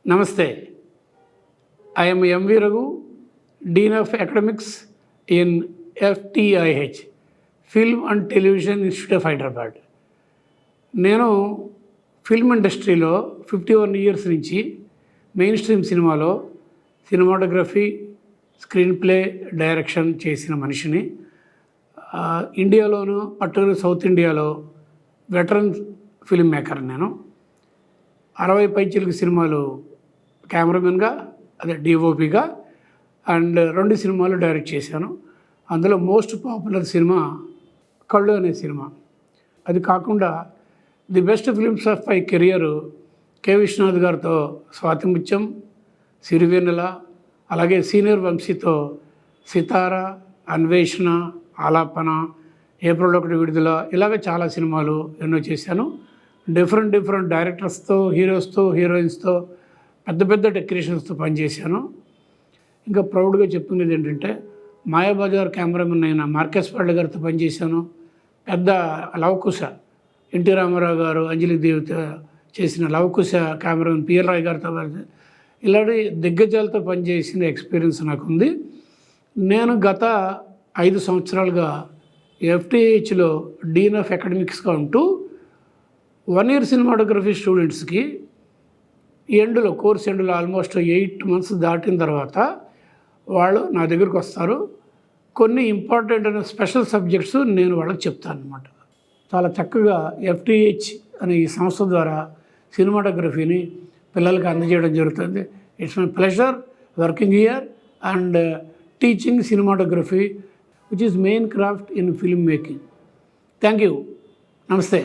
Namaste. I am M.V. Raghu, Dean of Academics in FTIH, Film and Television Institute of Hyderabad. నేను film ఇండస్ట్రీలో 51 years నుంచి main stream సినిమాలో cinematography, screen play, direction చేసిన మనిషిని. ఇండియాలోను particular south ఇండియాలో veteran film maker. నేను 60 పైచిలకు సినిమాలు కెమెరామెన్గా, అదే డిఓపిగా అండ్ 2 సినిమాలు డైరెక్ట్ చేశాను. అందులో మోస్ట్ పాపులర్ సినిమా కళ్ళు అనే సినిమా. అది కాకుండా the best films of my career K Viswanath గారితో స్వాతిముత్యం, సిరివెన్నెల, అలాగే సీనియర్ వంశీతో సితార, అన్వేషణ, ఆలాపన, ఏప్రిల్ 1 విడుదల, ఇలాగ చాలా సినిమాలు ఎన్నో చేశాను. డిఫరెంట్ డైరెక్టర్స్తో, హీరోస్తో, హీరోయిన్స్తో, పెద్ద టెక్నీషియన్స్తో పనిచేశాను. ఇంకా ప్రౌడ్గా చెప్పుకునేది ఏంటంటే మాయాబజార్ కెమెరామెన్ అయిన మార్కెస్ పాండే గారితో పనిచేశాను. పెద్ద లవకుశ ఎన్టీ రామారావు గారు, అంజలి దేవితో చేసిన లవకుశ కెమెరామెన్ పిఎల్ రాయ్ గారితో, ఇలాంటి దిగ్గజాలతో పనిచేసిన ఎక్స్పీరియన్స్ నాకు ఉంది. నేను గత 5 సంవత్సరాలుగా ఎఫ్టీహెచ్లో డీన్ ఆఫ్ అకాడమిక్స్గా ఉంటూ 1 ఇయర్ సినిమాటోగ్రఫీ స్టూడెంట్స్కి కోర్స్ ఎండ్లో ఆల్మోస్ట్ 8 మంత్స్ దాటిన తర్వాత వాళ్ళు నా దగ్గరికి వస్తారు. కొన్ని ఇంపార్టెంట్ అయిన స్పెషల్ సబ్జెక్ట్స్ నేను వాళ్ళకి చెప్తాను అనమాట. చాలా చక్కగా ఎఫ్టీహెచ్ అనే ఈ సంస్థ ద్వారా సినిమాటోగ్రఫీని పిల్లలకి అందజేయడం జరుగుతుంది. It's my pleasure working here and teaching cinematography which is main craft in film making. Thank you. నమస్తే.